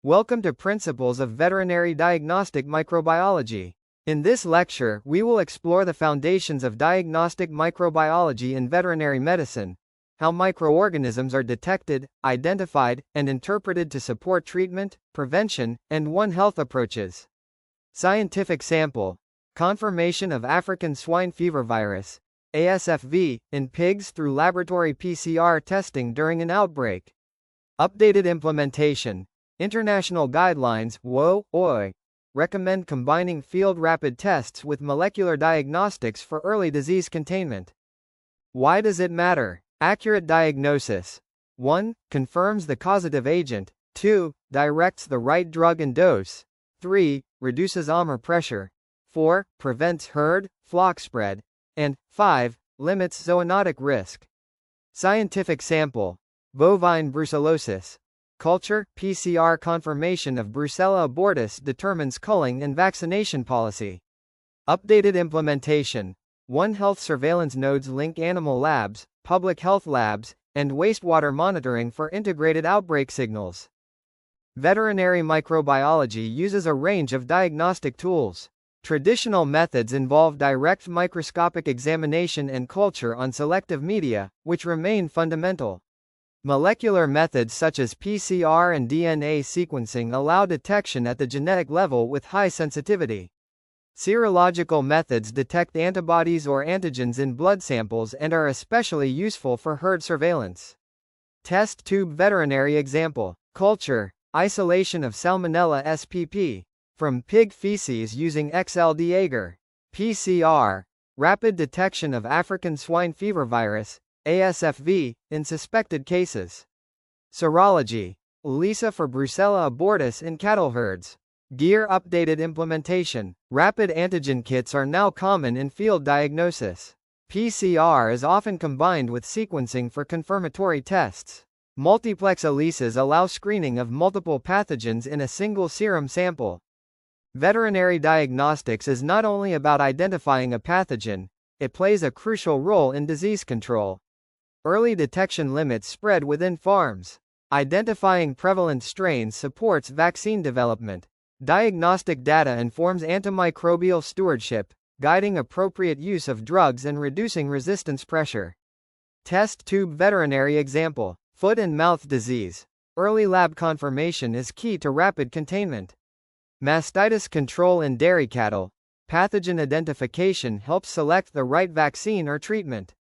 Welcome to Principles of Veterinary Diagnostic Microbiology. In this lecture, we will explore the foundations of diagnostic microbiology in veterinary medicine, how microorganisms are detected, identified, and interpreted to support treatment, prevention, and One Health approaches. Scientific sample: confirmation of African swine fever virus, ASFV, in pigs through laboratory PCR testing during an outbreak. Updated implementation: international guidelines (WHO) recommend combining field rapid tests with molecular diagnostics for early disease containment. Why does it matter? Accurate diagnosis: 1. Confirms the causative agent. 2. Directs the right drug and dose. 3. Reduces OMR pressure. 4. Prevents herd, flock spread. And 5. Limits zoonotic risk. Scientific sample: bovine brucellosis. Culture: PCR confirmation of Brucella abortus determines culling and vaccination policy. Updated implementation: One Health surveillance nodes link animal labs, public health labs, and wastewater monitoring for integrated outbreak signals. Veterinary microbiology uses a range of diagnostic tools. Traditional methods involve direct microscopic examination and culture on selective media, which remain fundamental. Molecular methods such as PCR and DNA sequencing allow detection at the genetic level with high sensitivity. Serological methods detect antibodies or antigens in blood samples and are especially useful for herd surveillance. Test tube veterinary example: culture: isolation of Salmonella spp. from pig feces using XLD agar. PCR: rapid detection of African swine fever virus, ASFV, in suspected cases. Serology: ELISA for Brucella abortus in cattle herds. Gear updated implementation: rapid antigen kits are now common in field diagnosis. PCR is often combined with sequencing for confirmatory tests. Multiplex ELISAs allow screening of multiple pathogens in a single serum sample. Veterinary diagnostics is not only about identifying a pathogen, it plays a crucial role in disease control. Early detection limits spread within farms. Identifying prevalent strains supports vaccine development. Diagnostic data informs antimicrobial stewardship, guiding appropriate use of drugs and reducing resistance pressure. Test tube veterinary example: foot and mouth disease. Early lab confirmation is key to rapid containment. Mastitis control in dairy cattle. Pathogen identification helps select the right vaccine or treatment.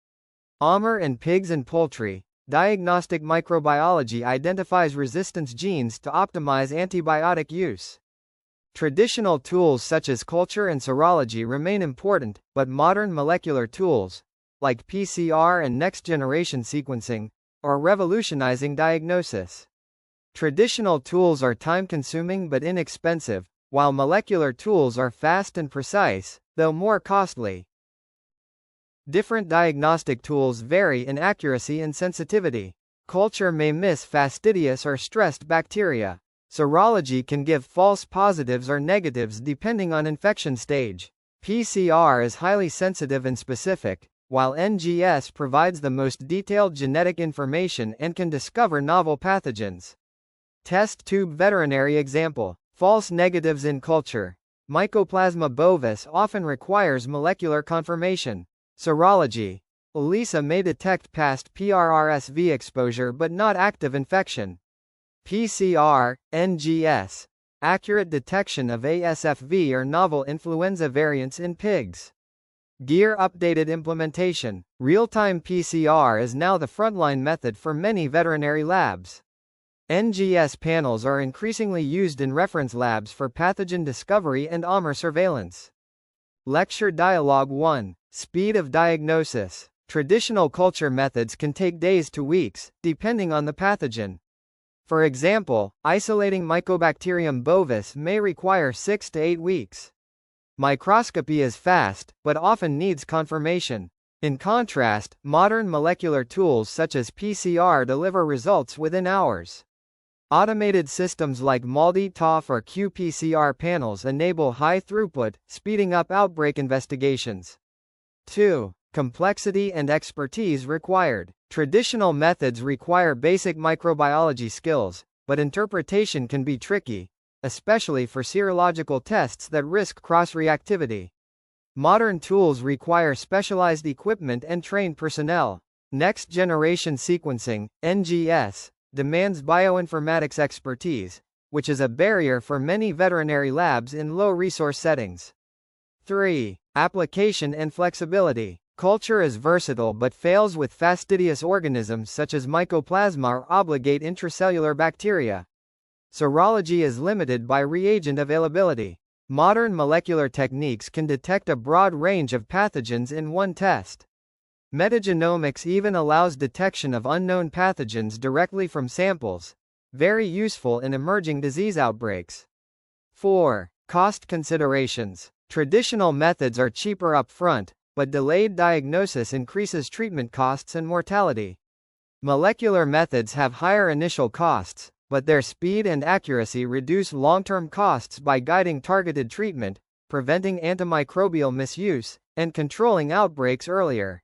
OMR in pigs and poultry. Diagnostic microbiology identifies resistance genes to optimize antibiotic use. Traditional tools such as culture and serology remain important, but modern molecular tools, like PCR and next-generation sequencing, are revolutionizing diagnosis. Traditional tools are time-consuming but inexpensive, while molecular tools are fast and precise, though more costly. Different diagnostic tools vary in accuracy and sensitivity. Culture may miss fastidious or stressed bacteria. Serology can give false positives or negatives depending on infection stage. PCR is highly sensitive and specific, while NGS provides the most detailed genetic information and can discover novel pathogens. Test tube veterinary example: false negatives in culture. Mycoplasma bovis often requires molecular confirmation. Serology: ELISA may detect past PRRSV exposure but not active infection. PCR, NGS: accurate detection of ASFV or novel influenza variants in pigs. Gear updated implementation: real-time PCR is now the frontline method for many veterinary labs. NGS panels are increasingly used in reference labs for pathogen discovery and OMR surveillance. Lecture Dialogue 1: Speed of diagnosis. Traditional culture methods can take days to weeks, depending on the pathogen. For example, isolating Mycobacterium bovis may require 6 to 8 weeks. Microscopy is fast, but often needs confirmation. In contrast, modern molecular tools such as PCR deliver results within hours. Automated systems like MALDI-TOF or qPCR panels enable high throughput, speeding up outbreak investigations. 2. Complexity and expertise required. Traditional methods require basic microbiology skills, but interpretation can be tricky, especially for serological tests that risk cross-reactivity. Modern tools require specialized equipment and trained personnel. Next-generation sequencing, NGS, demands bioinformatics expertise, which is a barrier for many veterinary labs in low-resource settings. 3. Application and flexibility. Culture is versatile but fails with fastidious organisms such as Mycoplasma or obligate intracellular bacteria. Serology is limited by reagent availability. Modern molecular techniques can detect a broad range of pathogens in one test. Metagenomics even allows detection of unknown pathogens directly from samples, very useful in emerging disease outbreaks. 4. Cost considerations. Traditional methods are cheaper upfront, but delayed diagnosis increases treatment costs and mortality. Molecular methods have higher initial costs, but their speed and accuracy reduce long-term costs by guiding targeted treatment, preventing antimicrobial misuse, and controlling outbreaks earlier.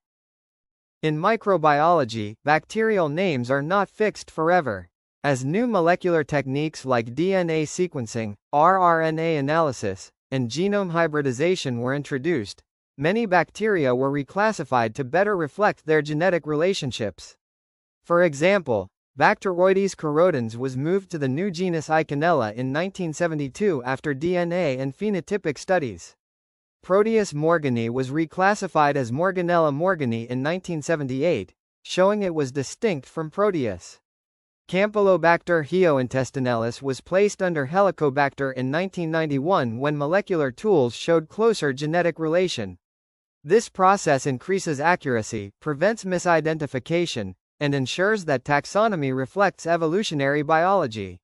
In microbiology, bacterial names are not fixed forever. As new molecular techniques like DNA sequencing, rRNA analysis, and genome hybridization were introduced, many bacteria were reclassified to better reflect their genetic relationships. For example, Bacteroides corrodens was moved to the new genus Eikenella in 1972 after DNA and phenotypic studies. Proteus morgani was reclassified as Morganella morgani in 1978, showing it was distinct from Proteus. Campylobacter hyointestinalis was placed under Helicobacter in 1991 when molecular tools showed closer genetic relation. This process increases accuracy, prevents misidentification, and ensures that taxonomy reflects evolutionary biology.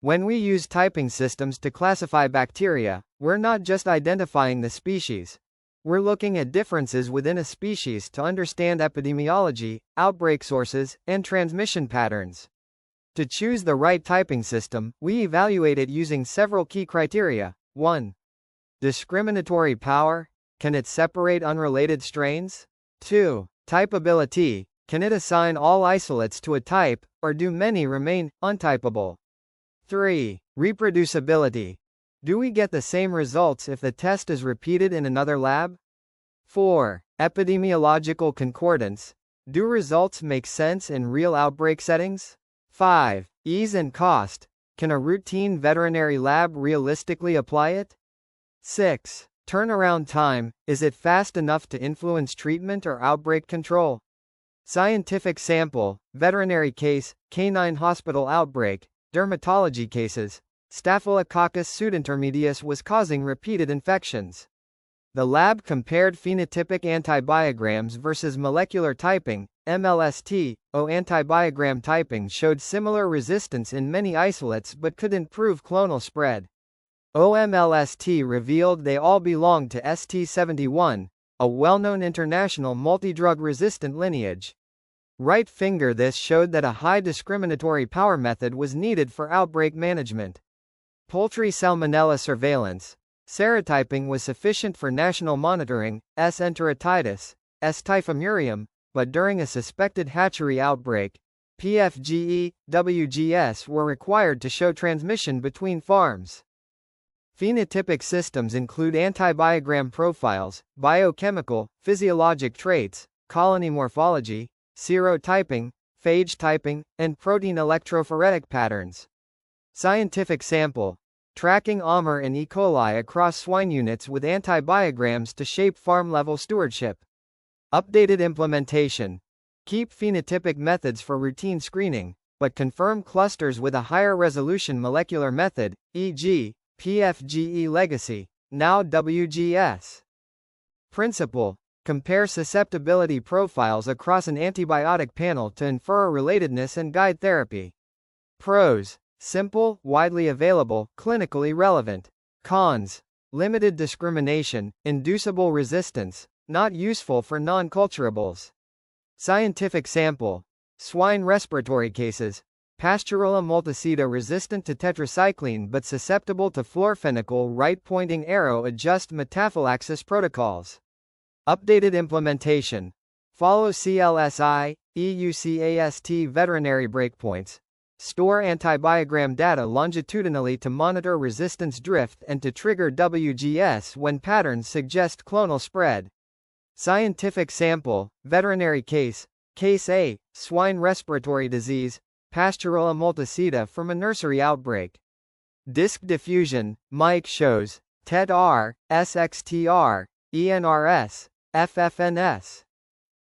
When we use typing systems to classify bacteria, we're not just identifying the species. We're looking at differences within a species to understand epidemiology, outbreak sources, and transmission patterns. To choose the right typing system, we evaluate it using several key criteria. 1. Discriminatory power. Can it separate unrelated strains? 2. Typability. Can it assign all isolates to a type, or do many remain untypable? 3. Reproducibility. Do we get the same results if the test is repeated in another lab? 4. Epidemiological concordance. Do results make sense in real outbreak settings? 5. Ease and cost. Can a routine veterinary lab realistically apply it? 6. Turnaround time. Is it fast enough to influence treatment or outbreak control? Scientific sample, veterinary case, canine hospital outbreak, dermatology cases. Staphylococcus pseudointermedius was causing repeated infections. The lab compared phenotypic antibiograms versus molecular typing, MLST. Antibiogram typing showed similar resistance in many isolates but couldn't prove clonal spread. OMLST revealed they all belonged to ST71, a well-known international multidrug-resistant lineage. Right finger. This showed that a high discriminatory power method was needed for outbreak management. Poultry salmonella surveillance. Serotyping was sufficient for national monitoring, S. enterotitis, S. typhimurium, but during a suspected hatchery outbreak, PFGE, WGS were required to show transmission between farms. Phenotypic systems include antibiogram profiles, biochemical, physiologic traits, colony morphology, serotyping, phage typing, and protein electrophoretic patterns. Scientific sample. Tracking AMR and E. coli across swine units with antibiograms to shape farm-level stewardship. Updated implementation. Keep phenotypic methods for routine screening, but confirm clusters with a higher resolution molecular method, e.g., PFGE legacy, now WGS. Principle. Compare susceptibility profiles across an antibiotic panel to infer relatedness and guide therapy. Pros. Simple, widely available, clinically relevant. Cons. Limited discrimination, inducible resistance, not useful for non-culturables. Scientific sample. Swine respiratory cases. Pasteurella multicida resistant to tetracycline but susceptible to fluorphenicol. Right-pointing arrow. Adjust metaphylaxis protocols. Updated implementation. Follow CLSI, EUCAST veterinary breakpoints. store antibiogram data longitudinally to monitor resistance drift and to trigger WGS when patterns suggest clonal spread. Scientific sample, veterinary case, Case A, swine respiratory disease, Pasteurella multicida from a nursery outbreak. Disc diffusion, Mike shows, TET-R, SXTR, ENRS, FFNS.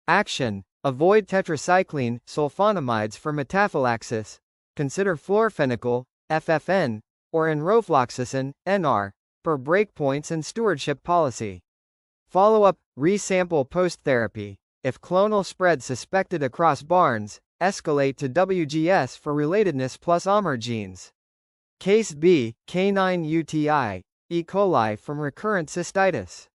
Action, avoid tetracycline, sulfonamides for metaphylaxis. Consider fluorphenicol, FFN, or enrofloxacin, NR, per breakpoints and stewardship policy. Follow-up, resample post-therapy. If clonal spread suspected across barns, escalate to WGS for relatedness plus OMER genes. Case B, canine UTI, E. coli from recurrent cystitis.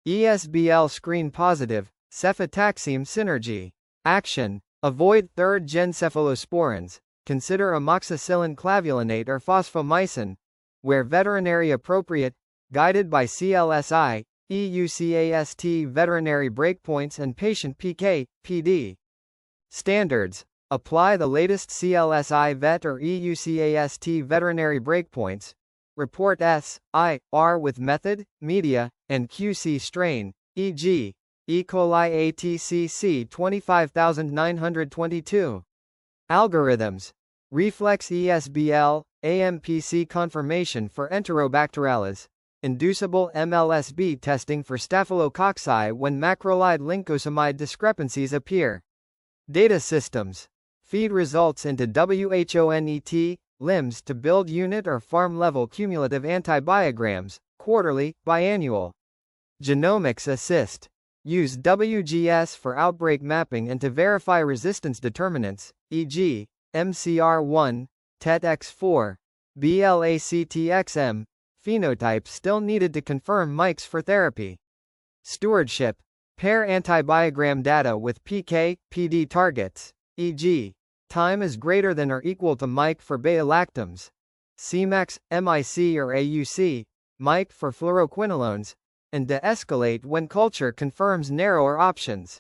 ESBL screen positive, cefotaxime synergy. Action, avoid third-gen cephalosporins. Consider amoxicillin clavulinate or phosphomycin, where veterinary appropriate, guided by CLSI, EUCAST veterinary breakpoints and patient PK, PD. Standards. Apply the latest CLSI vet or EUCAST veterinary breakpoints. Report S, I, R with method, media, and QC strain, e.g., E. coli ATCC 25922. Algorithms. Reflex ESBL, AMPC confirmation for Enterobacterales. Inducible MLSB testing for staphylococci when macrolide lincosamide discrepancies appear. Data systems. Feed results into WHONET, LIMS to build unit or farm-level cumulative antibiograms, quarterly, biannual. Genomics assist. Use WGS for outbreak mapping and to verify resistance determinants, e.g., MCR1, TETX4, BLACTXM, phenotypes still needed to confirm mics for therapy. Stewardship. Pair antibiogram data with PK, PD targets, e.g., time is greater than or equal to mic for beta-lactams, Cmax, MIC or AUC, mic for fluoroquinolones, and de-escalate when culture confirms narrower options.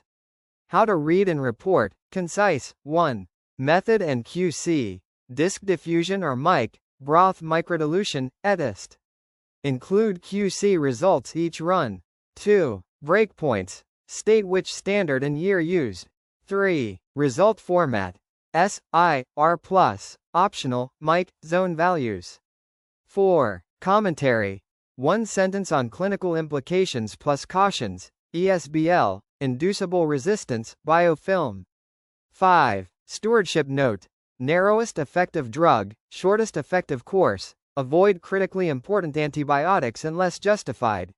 How to read and report, concise, 1. Method and QC, disc diffusion or mic, broth microdilution, ETIST. Include QC results each run. 2. Breakpoints, state which standard and year used. 3. Result format, S, I, R+, optional, mic, zone values. 4. Commentary, one sentence on clinical implications plus cautions, ESBL, inducible resistance, biofilm. 5. Stewardship note, narrowest effective drug, shortest effective course, avoid critically important antibiotics unless justified.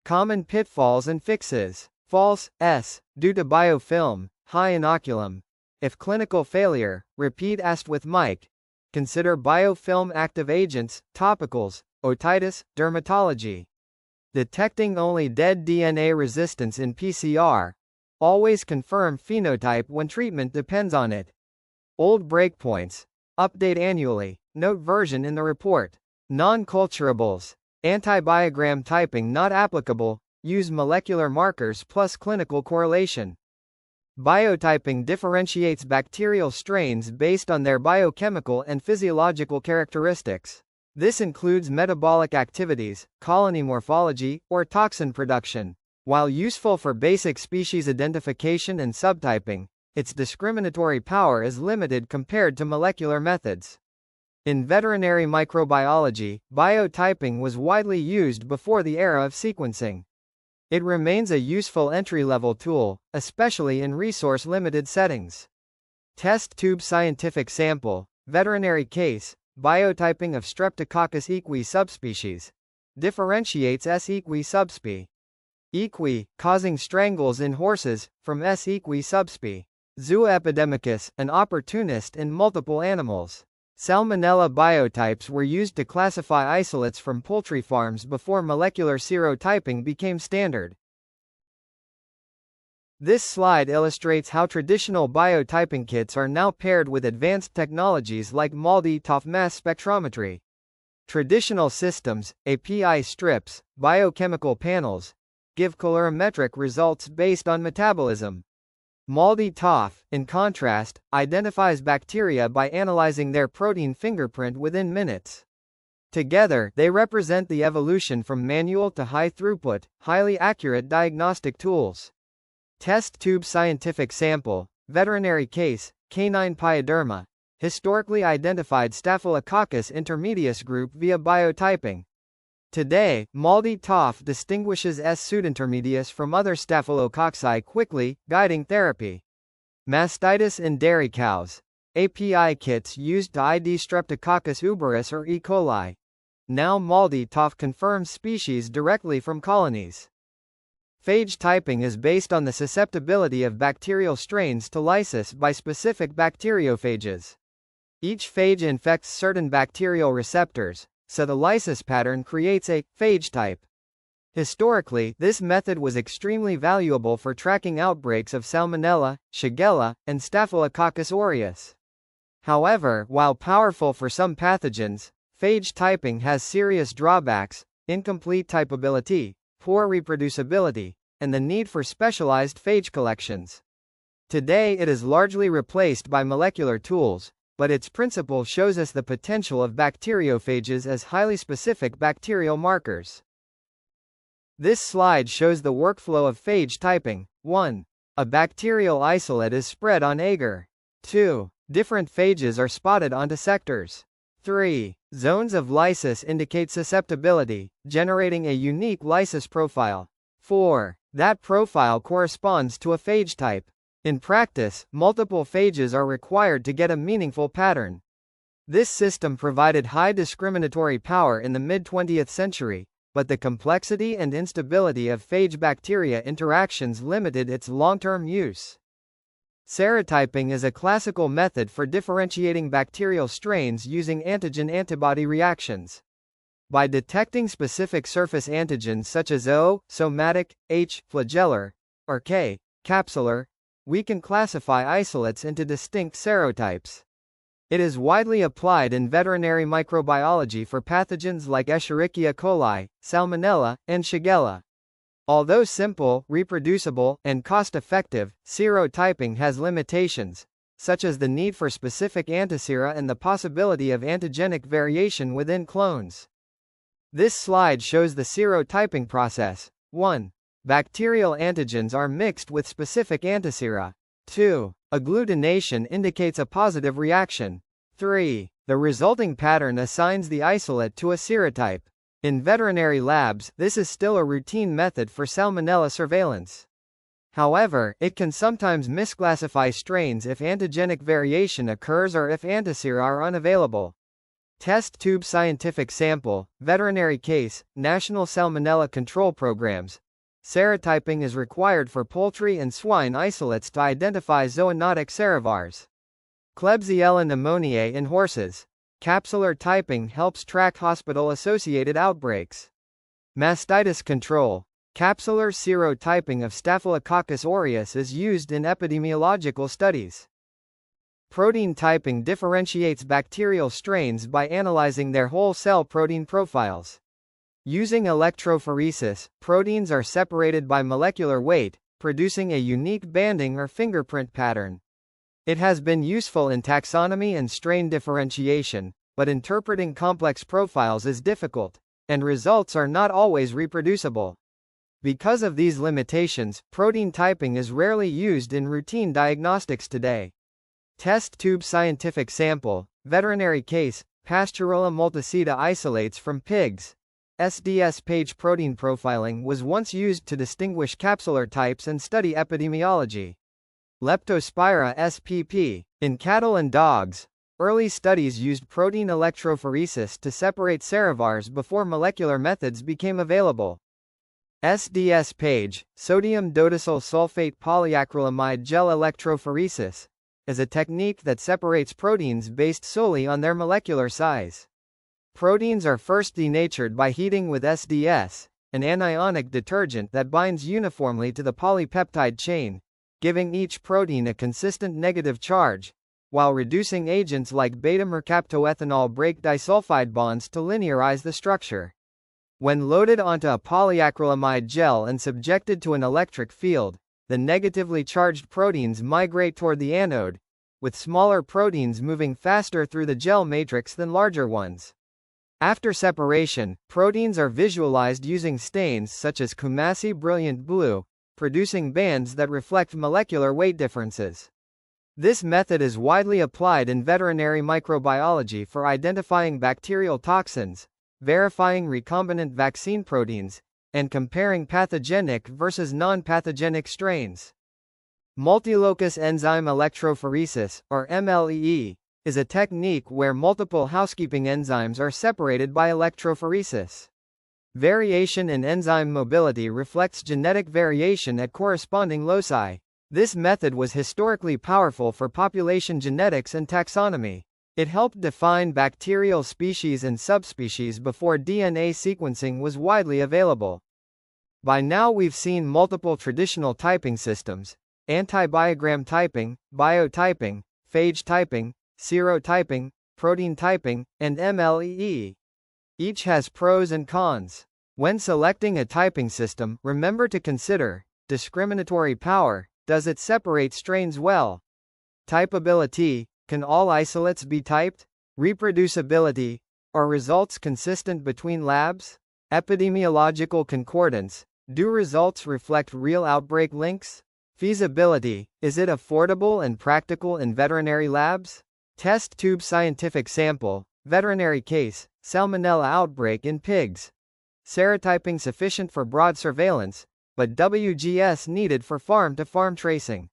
Common pitfalls and fixes. False, S, due to biofilm, high inoculum. If clinical failure, repeat AST with mic. Consider biofilm active agents, topicals, otitis, dermatology. Detecting only dead DNA resistance in PCR. Always confirm phenotype when treatment depends on it. Old breakpoints. Update annually. Note version in the report. Non-culturables. Antibiogram typing not applicable. Use molecular markers plus clinical correlation. Biotyping differentiates bacterial strains based on their biochemical and physiological characteristics. This includes metabolic activities, colony morphology, or toxin production. While useful for basic species identification and subtyping, its discriminatory power is limited compared to molecular methods. In veterinary microbiology, biotyping was widely used before the era of sequencing. It remains a useful entry-level tool, especially in resource-limited settings. Test tube scientific sample, veterinary case, biotyping of Streptococcus equi subspecies. Differentiates S. equi subsp. Equi, causing strangles in horses, from S. equi subsp. Zooepidemicus, an opportunist in multiple animals. Salmonella biotypes were used to classify isolates from poultry farms before molecular serotyping became standard. This slide illustrates how traditional biotyping kits are now paired with advanced technologies like MALDI-TOF mass spectrometry. Traditional systems, API strips, biochemical panels, give colorimetric results based on metabolism. MALDI-TOF, in contrast, identifies bacteria by analyzing their protein fingerprint within minutes. Together, they represent the evolution from manual to high-throughput, highly accurate diagnostic tools. Test tube scientific sample, veterinary case, canine pyoderma, historically identified Staphylococcus intermedius group via biotyping. Today, MALDI-TOF distinguishes S. pseudintermedius from other staphylococci quickly, guiding therapy. Mastitis in dairy cows. API kits used to ID Streptococcus uberis or E. coli. Now MALDI-TOF confirms species directly from colonies. Phage typing is based on the susceptibility of bacterial strains to lysis by specific bacteriophages. Each phage infects certain bacterial receptors, so the lysis pattern creates a phage type. Historically, this method was extremely valuable for tracking outbreaks of Salmonella, Shigella, and Staphylococcus aureus. However, while powerful for some pathogens, phage typing has serious drawbacks: incomplete typability, poor reproducibility, and the need for specialized phage collections. Today it is largely replaced by molecular tools, but its principle shows us the potential of bacteriophages as highly specific bacterial markers. This slide shows the workflow of phage typing. 1. A bacterial isolate is spread on agar. 2. Different phages are spotted onto sectors. 3. Zones of lysis indicate susceptibility, generating a unique lysis profile. 4. That profile corresponds to a phage type. In practice, multiple phages are required to get a meaningful pattern. This system provided high discriminatory power in the mid-20th century, but the complexity and instability of phage bacteria interactions limited its long-term use. Serotyping is a classical method for differentiating bacterial strains using antigen-antibody reactions. By detecting specific surface antigens such as O, somatic, H, flagellar, or K, capsular, we can classify isolates into distinct serotypes. It is widely applied in veterinary microbiology for pathogens like Escherichia coli, Salmonella, and Shigella. Although simple, reproducible, and cost-effective, serotyping has limitations, such as the need for specific antisera and the possibility of antigenic variation within clones. This slide shows the serotyping process. 1. Bacterial antigens are mixed with specific antisera. 2. Agglutination indicates a positive reaction. 3. The resulting pattern assigns the isolate to a serotype. In veterinary labs, this is still a routine method for Salmonella surveillance. However, it can sometimes misclassify strains if antigenic variation occurs or if antisera are unavailable. Test tube scientific sample, veterinary case, National Salmonella Control Programs. Serotyping is required for poultry and swine isolates to identify zoonotic serovars. Klebsiella pneumoniae in horses. Capsular typing helps track hospital-associated outbreaks. Mastitis control. Capsular serotyping of Staphylococcus aureus is used in epidemiological studies. Protein typing differentiates bacterial strains by analyzing their whole-cell protein profiles. Using electrophoresis, proteins are separated by molecular weight, producing a unique banding or fingerprint pattern. It has been useful in taxonomy and strain differentiation, but interpreting complex profiles is difficult, and results are not always reproducible. Because of these limitations, protein typing is rarely used in routine diagnostics today. Test tube scientific sample, veterinary case, Pasteurella multicida isolates from pigs. SDS phage protein profiling was once used to distinguish capsular types and study epidemiology. Leptospira spp. In cattle and dogs, early studies used protein electrophoresis to separate serovars before molecular methods became available. SDS phage, sodium dodecyl sulfate polyacrylamide gel electrophoresis, is a technique that separates proteins based solely on their molecular size. Proteins are first denatured by heating with SDS, an anionic detergent that binds uniformly to the polypeptide chain, giving each protein a consistent negative charge, while reducing agents like beta-mercaptoethanol break disulfide bonds to linearize the structure. When loaded onto a polyacrylamide gel and subjected to an electric field, the negatively charged proteins migrate toward the anode, with smaller proteins moving faster through the gel matrix than larger ones. After separation, proteins are visualized using stains such as Kumasi brilliant blue, producing bands that reflect molecular weight differences. This method is widely applied in veterinary microbiology for identifying bacterial toxins, verifying recombinant vaccine proteins, and comparing pathogenic versus non-pathogenic strains. Multilocus enzyme electrophoresis, or MLEE, is a technique where multiple housekeeping enzymes are separated by electrophoresis. Variation in enzyme mobility reflects genetic variation at corresponding loci. This method was historically powerful for population genetics and taxonomy. It helped define bacterial species and subspecies before DNA sequencing was widely available. By now we've seen multiple traditional typing systems: antibiogram typing, biotyping, phage typing, serotyping, protein typing, and MLEE. Each has pros and cons. When selecting a typing system, remember to consider discriminatory power. Does it separate strains well? Typability, can all isolates be typed? Reproducibility, are results consistent between labs? Epidemiological concordance, do results reflect real outbreak links? Feasibility, is it affordable and practical in veterinary labs? Test tube scientific sample, veterinary case, Salmonella outbreak in pigs. Serotyping sufficient for broad surveillance, but WGS needed for farm-to-farm tracing.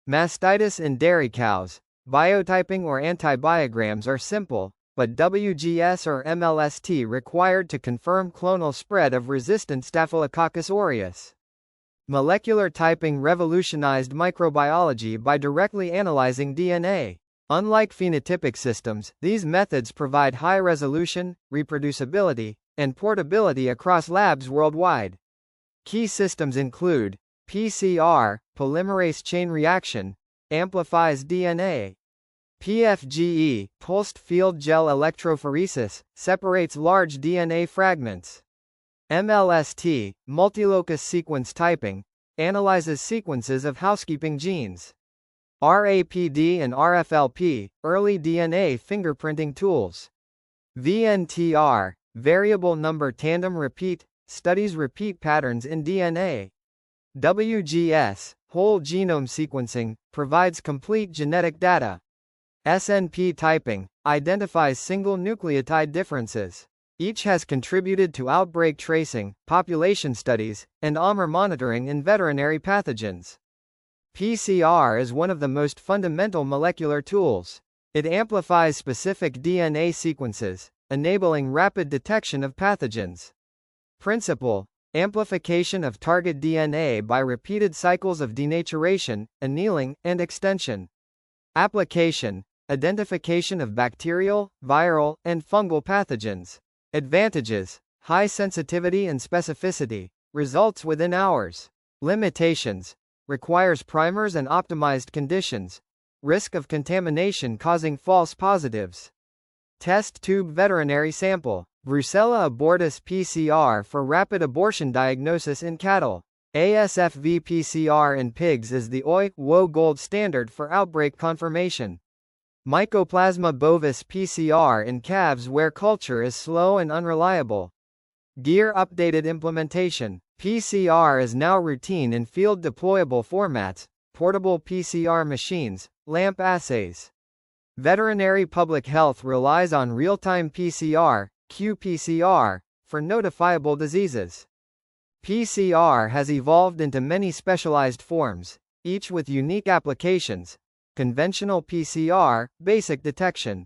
Mastitis in dairy cows. Biotyping or antibiograms are simple, but WGS or MLST required to confirm clonal spread of resistant Staphylococcus aureus. Molecular typing revolutionized microbiology by directly analyzing DNA. Unlike phenotypic systems, these methods provide high resolution, reproducibility, and portability across labs worldwide. Key systems include PCR, polymerase chain reaction, amplifies DNA. PFGE, pulsed field gel electrophoresis, separates large DNA fragments. MLST, multilocus sequence typing, analyzes sequences of housekeeping genes. RAPD and RFLP, early DNA fingerprinting tools. VNTR, variable number tandem repeat, studies repeat patterns in DNA. WGS, whole genome sequencing, provides complete genetic data. SNP typing, identifies single nucleotide differences. Each has contributed to outbreak tracing, population studies, and OMR monitoring in veterinary pathogens. PCR is one of the most fundamental molecular tools. It amplifies specific DNA sequences, enabling rapid detection of pathogens. Principle: amplification of target DNA by repeated cycles of denaturation, annealing, and extension. Application: identification of bacterial, viral, and fungal pathogens. Advantages: high sensitivity and specificity, results within hours. Limitations: requires primers and optimized conditions. Risk of contamination causing false positives. Test tube veterinary sample. Brucella abortus PCR for rapid abortion diagnosis in cattle. ASFV PCR in pigs is the OI/WO gold standard for outbreak confirmation. Mycoplasma bovis PCR in calves where culture is slow and unreliable. Gear updated implementation. PCR is now routine in field deployable formats, portable PCR machines, LAMP assays. Veterinary public health relies on real-time PCR, qPCR, for notifiable diseases. PCR has evolved into many specialized forms, each with unique applications. Conventional PCR, basic detection.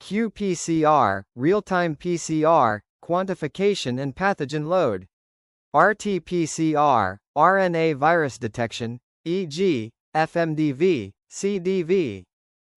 qPCR, real-time PCR, quantification and pathogen load. RT-PCR, RNA virus detection, e.g., FMDV, CDV.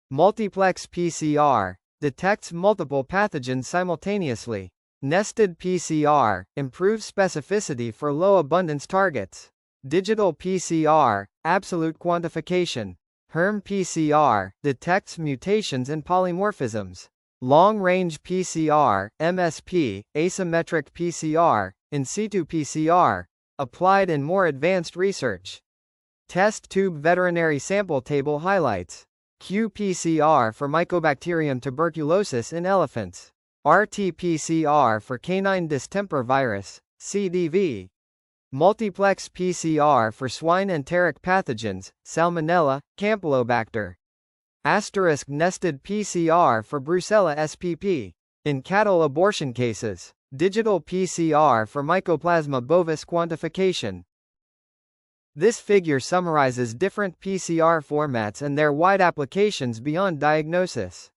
Multiplex PCR, detects multiple pathogens simultaneously. Nested PCR, improves specificity for low-abundance targets. Digital PCR, absolute quantification. Herm PCR, detects mutations and polymorphisms. Long-range PCR, MSP, asymmetric PCR, in situ PCR, applied in more advanced research. Test tube veterinary sample table highlights. qPCR for Mycobacterium tuberculosis in elephants. RT-PCR for canine distemper virus, CDV. Multiplex PCR for swine enteric pathogens, Salmonella, Campylobacter. Asterisk nested PCR for Brucella spp. In cattle abortion cases. Digital PCR for Mycoplasma bovis quantification. This figure summarizes different PCR formats and their wide applications beyond diagnosis.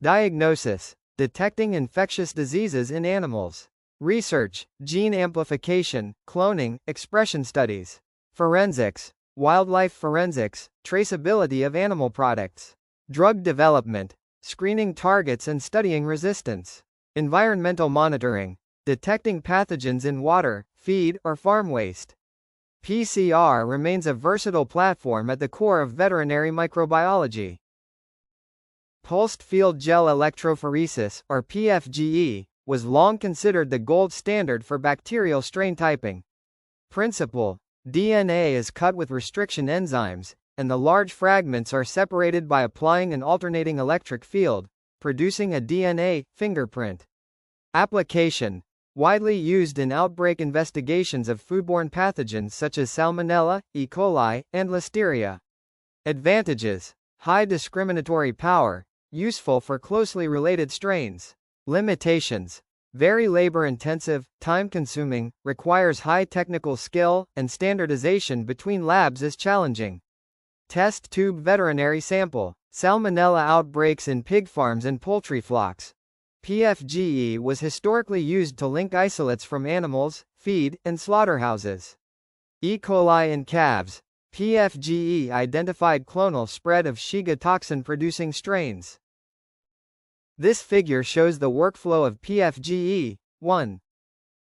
Diagnosis: detecting infectious diseases in animals. Research: gene amplification, cloning, expression studies. Forensics: wildlife forensics, traceability of animal products. Drug development: screening targets and studying resistance. Environmental monitoring: detecting pathogens in water, feed, or farm waste. PCR remains a versatile platform at the core of veterinary microbiology. Pulsed field gel electrophoresis, or PFGE, was long considered the gold standard for bacterial strain typing. Principle: DNA is cut with restriction enzymes, and the large fragments are separated by applying an alternating electric field, producing a DNA fingerprint. Application: widely used in outbreak investigations of foodborne pathogens such as Salmonella, E. coli, and Listeria. Advantages: high discriminatory power, useful for closely related strains. Limitations: very labor-intensive, time-consuming, requires high technical skill, and standardization between labs is challenging. Test tube veterinary sample. Salmonella outbreaks in pig farms and poultry flocks. PFGE was historically used to link isolates from animals, feed, and slaughterhouses. E. coli in calves. PFGE identified clonal spread of Shiga toxin-producing strains. This figure shows the workflow of PFGE. 1.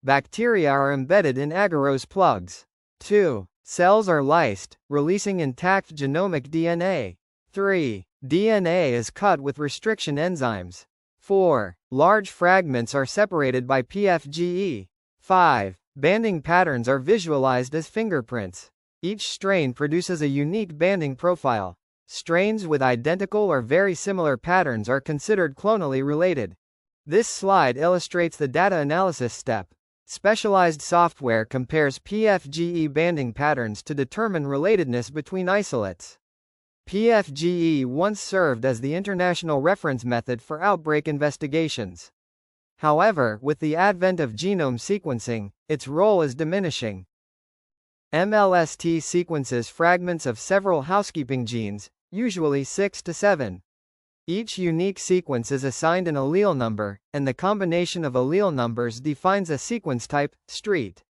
Bacteria are embedded in agarose plugs. 2. Cells are lysed, releasing intact genomic DNA. 3. DNA is cut with restriction enzymes. 4. Large fragments are separated by PFGE. 5. Banding patterns are visualized as fingerprints. Each strain produces a unique banding profile. Strains with identical or very similar patterns are considered clonally related. This slide illustrates the data analysis step. Specialized software compares PFGE banding patterns to determine relatedness between isolates. PFGE once served as the international reference method for outbreak investigations. However, with the advent of genome sequencing, its role is diminishing. MLST sequences fragments of several housekeeping genes, usually 6 to 7. Each unique sequence is assigned an allele number, and the combination of allele numbers defines a sequence type, street.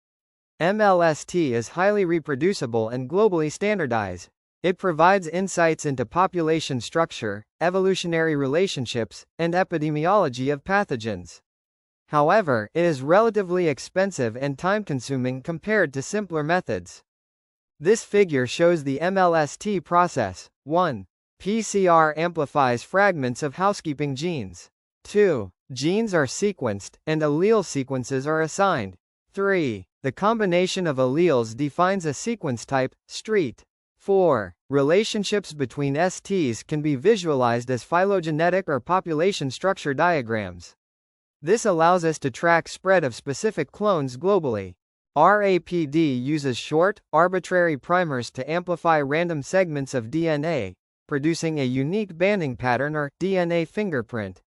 MLST is highly reproducible and globally standardized. It provides insights into population structure, evolutionary relationships, and epidemiology of pathogens. However, it is relatively expensive and time-consuming compared to simpler methods. This figure shows the MLST process. 1. PCR amplifies fragments of housekeeping genes. 2. Genes are sequenced, and allele sequences are assigned. 3. The combination of alleles defines a sequence type, street. 4. Relationships between STs can be visualized as phylogenetic or population structure diagrams. This allows us to track spread of specific clones globally. RAPD uses short, arbitrary primers to amplify random segments of DNA, producing a unique banding pattern or DNA fingerprint.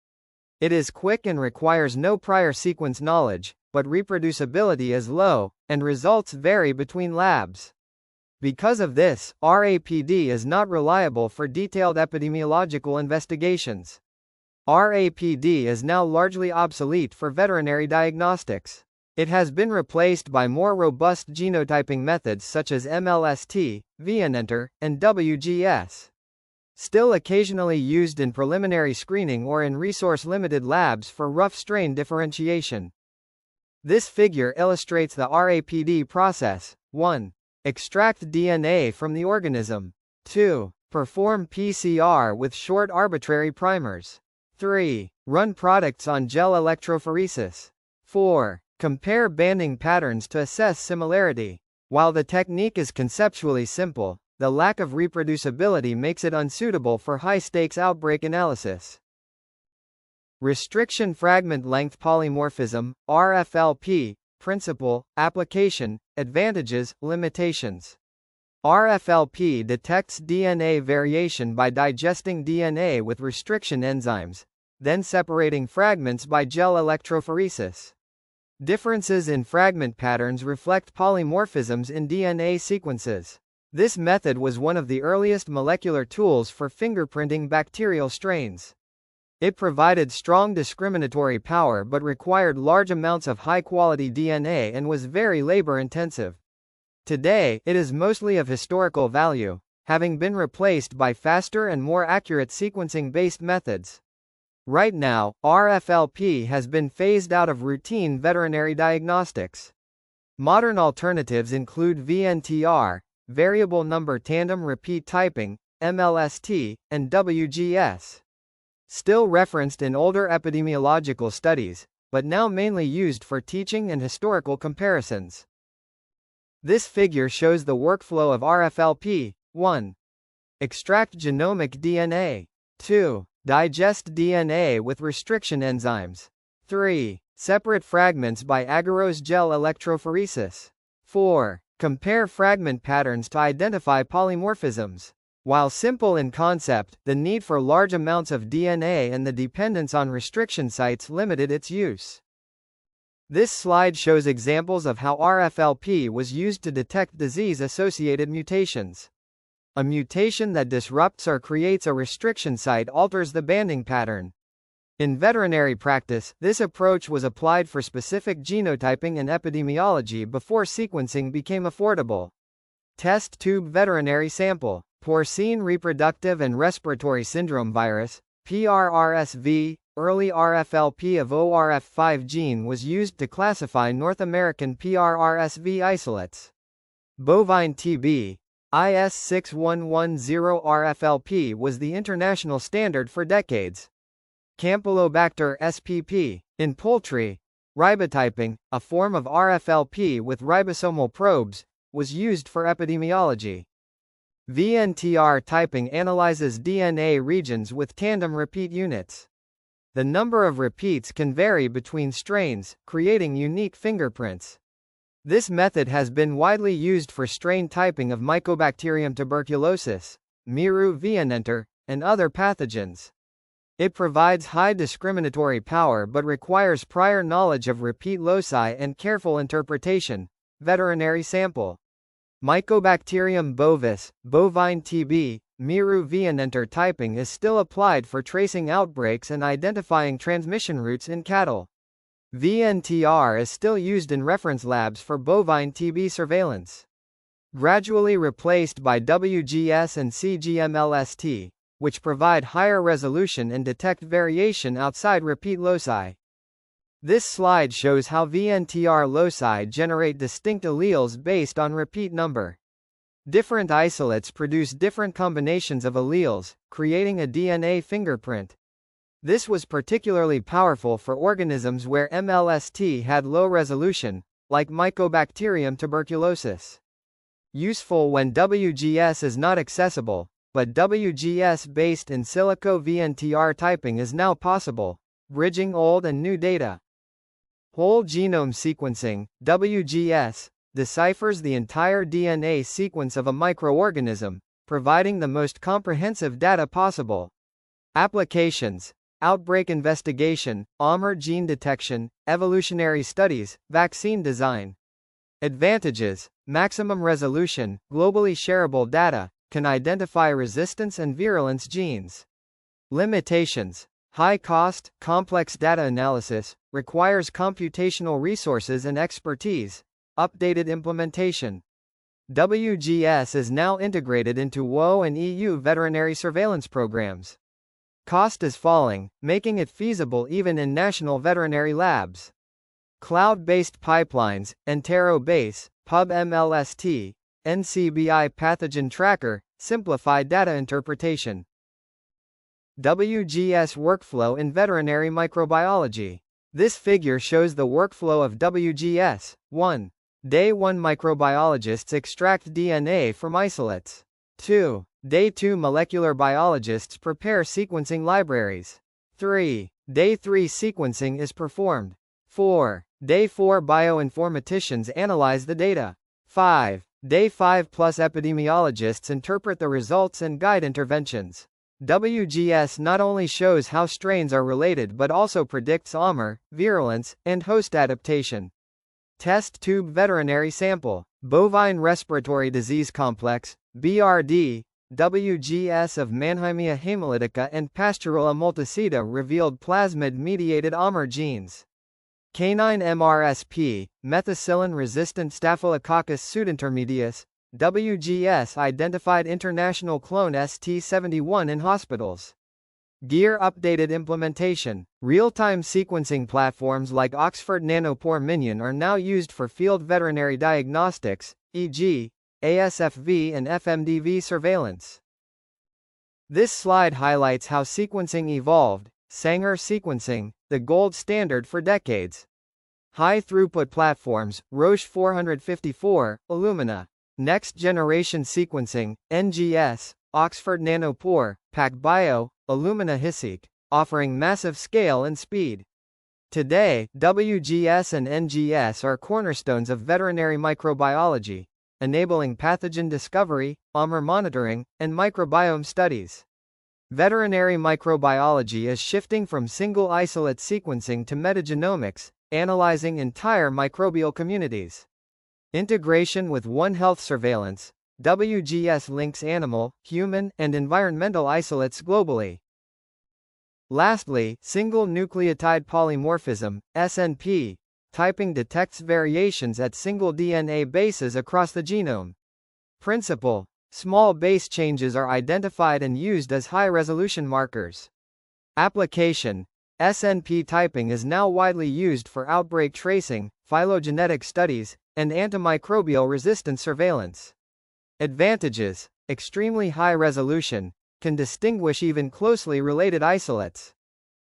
It is quick and requires no prior sequence knowledge, but reproducibility is low, and results vary between labs. Because of this, RAPD is not reliable for detailed epidemiological investigations. RAPD is now largely obsolete for veterinary diagnostics. It has been replaced by more robust genotyping methods such as MLST, VNenter, and WGS. Still occasionally used in preliminary screening or in resource-limited labs for rough strain differentiation. This figure illustrates the RAPD process. 1. Extract DNA from the organism. 2. Perform PCR with short arbitrary primers. 3. Run products on gel electrophoresis. 4. Compare banding patterns to assess similarity. While the technique is conceptually simple, the lack of reproducibility makes it unsuitable for high-stakes outbreak analysis. Restriction fragment length polymorphism, RFLP, principle, application, advantages, limitations. RFLP detects DNA variation by digesting DNA with restriction enzymes, then separating fragments by gel electrophoresis. Differences in fragment patterns reflect polymorphisms in DNA sequences. This method was one of the earliest molecular tools for fingerprinting bacterial strains. It provided strong discriminatory power but required large amounts of high-quality DNA and was very labor-intensive. Today, it is mostly of historical value, having been replaced by faster and more accurate sequencing-based methods. Right now, RFLP has been phased out of routine veterinary diagnostics. Modern alternatives include VNTR, variable number tandem repeat typing, MLST, and WGS. Still referenced in older epidemiological studies, but now mainly used for teaching and historical comparisons. This figure shows the workflow of RFLP. 1. Extract genomic DNA. 2. Digest DNA with restriction enzymes. 3. Separate fragments by agarose gel electrophoresis. 4. Compare fragment patterns to identify polymorphisms. While simple in concept, the need for large amounts of DNA and the dependence on restriction sites limited its use. This slide shows examples of how RFLP was used to detect disease-associated mutations. A mutation that disrupts or creates a restriction site alters the banding pattern. In veterinary practice, this approach was applied for specific genotyping and epidemiology before sequencing became affordable. Test tube veterinary sample. Porcine reproductive and respiratory syndrome virus, PRRSV, early RFLP of ORF5 gene was used to classify North American PRRSV isolates. Bovine TB, IS6110 RFLP was the international standard for decades. Campylobacter SPP. In poultry, ribotyping, a form of RFLP with ribosomal probes, was used for epidemiology. VNTR typing analyzes DNA regions with tandem repeat units. The number of repeats can vary between strains, creating unique fingerprints. This method has been widely used for strain typing of Mycobacterium tuberculosis, Miru vienenter, and other pathogens. It provides high discriminatory power but requires prior knowledge of repeat loci and careful interpretation. Veterinary sample. Mycobacterium bovis, bovine TB, Miru vienenter typing is still applied for tracing outbreaks and identifying transmission routes in cattle. VNTR is still used in reference labs for bovine TB surveillance. Gradually replaced by WGS and CGMLST, which provide higher resolution and detect variation outside repeat loci. This slide shows how VNTR loci generate distinct alleles based on repeat number. Different isolates produce different combinations of alleles, creating a DNA fingerprint. This was particularly powerful for organisms where MLST had low resolution, like Mycobacterium tuberculosis. Useful when WGS is not accessible, but WGS-based in silico VNTR typing is now possible, bridging old and new data. Whole genome sequencing, WGS, deciphers the entire DNA sequence of a microorganism, providing the most comprehensive data possible. Applications: outbreak investigation, OMR gene detection, evolutionary studies, vaccine design. Advantages: maximum resolution, globally shareable data, can identify resistance and virulence genes. Limitations: high cost, complex data analysis, requires computational resources and expertise. Updated implementation. WGS is now integrated into WO and EU veterinary surveillance programs. Cost is falling, making it feasible even in national veterinary labs. Cloud-based pipelines, Entero-Base, PubMLST, NCBI Pathogen Tracker, simplify data interpretation. WGS workflow in veterinary microbiology. This figure shows the workflow of WGS. 1. Day 1 microbiologists extract DNA from isolates. 2. Day 2 molecular biologists prepare sequencing libraries. 3. Day 3 sequencing is performed. 4. Day 4 bioinformaticians analyze the data. 5. Day 5 plus epidemiologists interpret the results and guide interventions. WGS not only shows how strains are related but also predicts AMR, virulence, and host adaptation. Test tube veterinary sample. Bovine respiratory disease complex, BRD, WGS of Mannheimia hemolytica and Pastorella multicida revealed plasmid-mediated AMR genes. Canine MRSP, methicillin-resistant Staphylococcus pseudointermedius, WGS identified international clone ST71 in hospitals. Gear updated implementation. Real-time sequencing platforms like Oxford Nanopore Minion are now used for field veterinary diagnostics, e.g., ASFV and FMDV surveillance. This slide highlights how sequencing evolved. Sanger sequencing, the gold standard for decades. High-throughput platforms, Roche 454, Illumina. Next-generation sequencing, NGS, Oxford Nanopore, PacBio, Illumina HiSeq, offering massive scale and speed. Today, WGS and NGS are cornerstones of veterinary microbiology, enabling pathogen discovery, AMR monitoring, and microbiome studies. Veterinary microbiology is shifting from single isolate sequencing to metagenomics, analyzing entire microbial communities. Integration with One Health surveillance, WGS links animal, human, and environmental isolates globally. Lastly, single nucleotide polymorphism, SNP, typing detects variations at single DNA bases across the genome. Principle: small base changes are identified and used as high-resolution markers. Application: SNP typing is now widely used for outbreak tracing, phylogenetic studies, and antimicrobial resistance surveillance. Advantages: extremely high resolution, can distinguish even closely related isolates.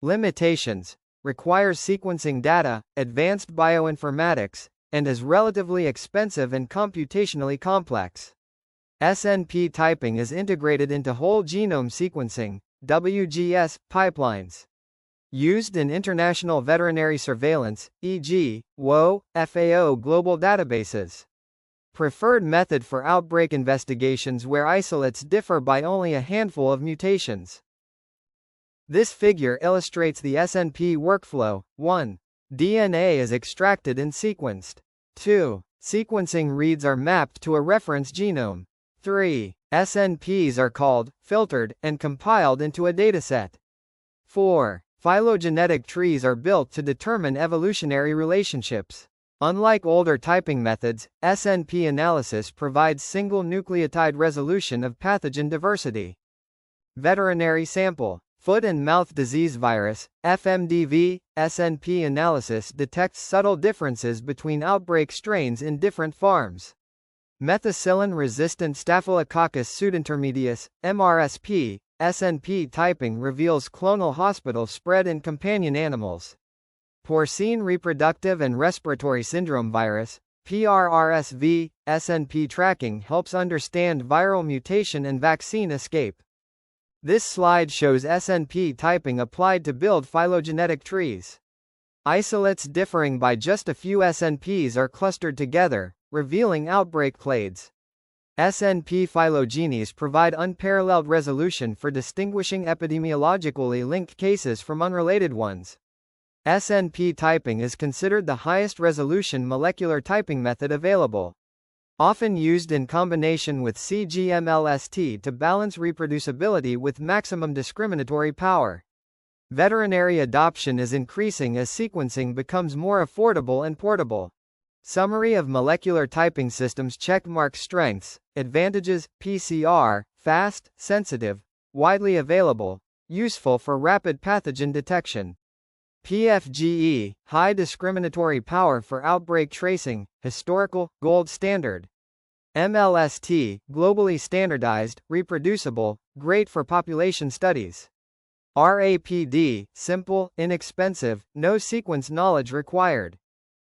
Limitations: requires sequencing data, advanced bioinformatics, and is relatively expensive and computationally complex. SNP typing is integrated into whole genome sequencing, WGS, pipelines. Used in international veterinary surveillance, e.g., WO, FAO global databases. Preferred method for outbreak investigations where isolates differ by only a handful of mutations. This figure illustrates the SNP workflow. 1. DNA is extracted and sequenced. 2. Sequencing reads are mapped to a reference genome. 3. SNPs are called, filtered, and compiled into a dataset. 4. Phylogenetic trees are built to determine evolutionary relationships. Unlike older typing methods, SNP analysis provides single nucleotide resolution of pathogen diversity. Veterinary sample. Foot and mouth disease virus, FMDV, SNP analysis detects subtle differences between outbreak strains in different farms. Methicillin-resistant Staphylococcus pseudointermedius, MRSP, SNP typing reveals clonal hospital spread in companion animals. Porcine reproductive and respiratory syndrome virus, PRRSV, SNP tracking helps understand viral mutation and vaccine escape. This slide shows SNP typing applied to build phylogenetic trees. Isolates differing by just a few SNPs are clustered together, revealing outbreak clades. SNP phylogenies provide unparalleled resolution for distinguishing epidemiologically linked cases from unrelated ones. SNP typing is considered the highest resolution molecular typing method available. Often used in combination with CGMLST to balance reproducibility with maximum discriminatory power. Veterinary adoption is increasing as sequencing becomes more affordable and portable. Summary of molecular typing systems. Checkmark strengths, advantages: PCR, fast, sensitive, widely available, useful for rapid pathogen detection. PFGE, high discriminatory power for outbreak tracing, historical, gold standard. MLST, globally standardized, reproducible, great for population studies. RAPD, simple, inexpensive, no sequence knowledge required.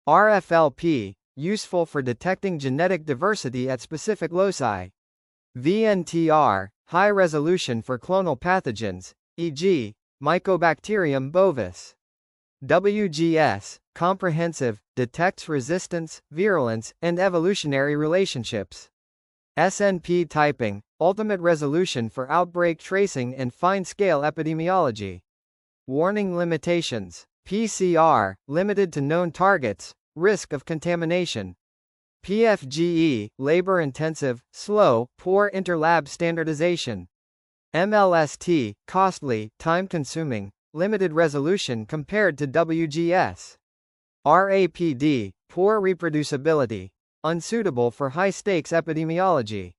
RFLP, useful for detecting genetic diversity at specific loci. VNTR, high resolution for clonal pathogens, e.g., Mycobacterium bovis. WGS, comprehensive, detects resistance, virulence, and evolutionary relationships. SNP typing, ultimate resolution for outbreak tracing and fine-scale epidemiology. Warning limitations. PCR, limited to known targets, risk of contamination. PFGE, labor-intensive, slow, poor interlab standardization. MLST, costly, time-consuming, limited resolution compared to WGS. RAPD, poor reproducibility, unsuitable for high-stakes epidemiology.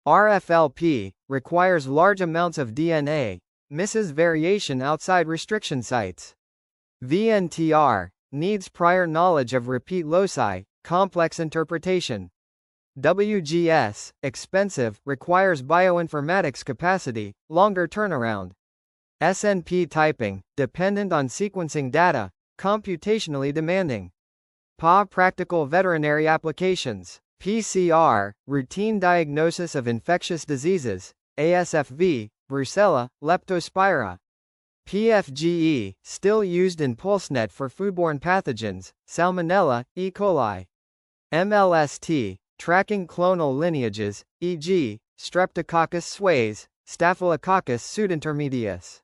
RFLP, requires large amounts of DNA, misses variation outside restriction sites. VNTR, needs prior knowledge of repeat loci, complex interpretation. WGS, expensive, requires bioinformatics capacity, longer turnaround. SNP typing, dependent on sequencing data, computationally demanding. PA practical veterinary applications. PCR, routine diagnosis of infectious diseases, ASFV, Brucella, Leptospira. PFGE, still used in PulseNet for foodborne pathogens, Salmonella, E. coli. MLST, tracking clonal lineages, e.g., Streptococcus suis, Staphylococcus pseudointermedius.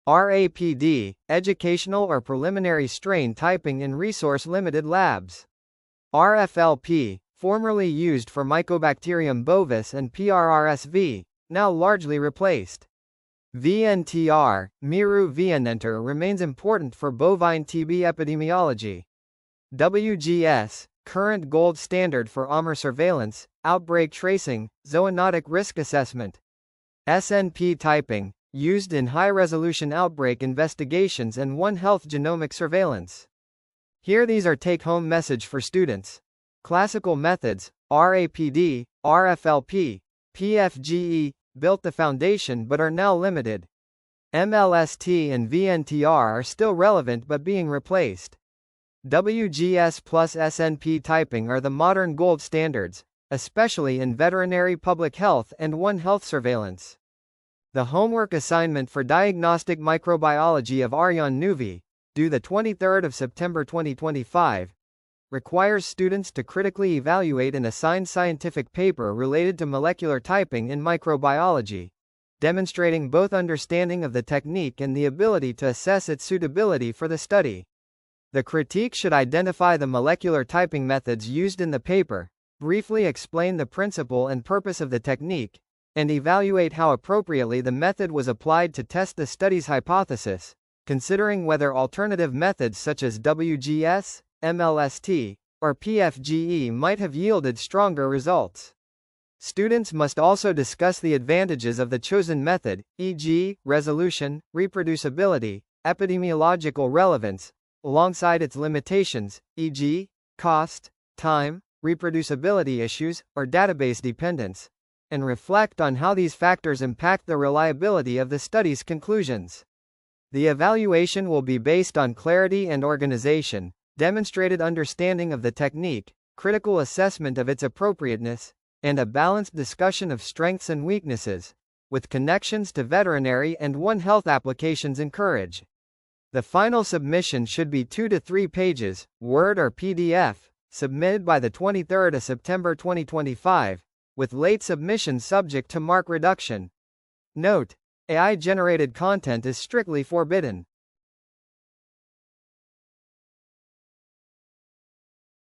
RAPD, educational or preliminary strain typing in resource-limited labs. RFLP, formerly used for Mycobacterium bovis and PRRSV, now largely replaced. VNTR, Miru VNenter remains important for bovine TB epidemiology. WGS, current gold standard for AMR surveillance, outbreak tracing, zoonotic risk assessment. SNP typing, used in high-resolution outbreak investigations and One Health genomic surveillance. Here these are take-home message for students. Classical methods, RAPD, RFLP, PFGE, built the foundation but are now limited. MLST and VNTR are still relevant but being replaced. WGS plus SNP typing are the modern gold standards, especially in veterinary public health and One Health surveillance. The homework assignment for Diagnostic Microbiology of Aryan Nuvi, due the 23rd of September 2025, requires students to critically evaluate an assigned scientific paper related to molecular typing in microbiology, demonstrating both understanding of the technique and the ability to assess its suitability for the study. The critique should identify the molecular typing methods used in the paper, briefly explain the principle and purpose of the technique, and evaluate how appropriately the method was applied to test the study's hypothesis, considering whether alternative methods such as WGS, MLST, or PFGE might have yielded stronger results. Students must also discuss the advantages of the chosen method, e.g., resolution, reproducibility, epidemiological relevance, alongside its limitations, e.g., cost, time, reproducibility issues, or database dependence, and reflect on how these factors impact the reliability of the study's conclusions. The evaluation will be based on clarity and organization, demonstrated understanding of the technique, critical assessment of its appropriateness, and a balanced discussion of strengths and weaknesses, with connections to veterinary and One Health applications encouraged. The final submission should be 2 to 3 pages, Word or PDF, submitted by the 23rd of September 2025, with late submission subject to mark reduction. Note: AI-generated content is strictly forbidden.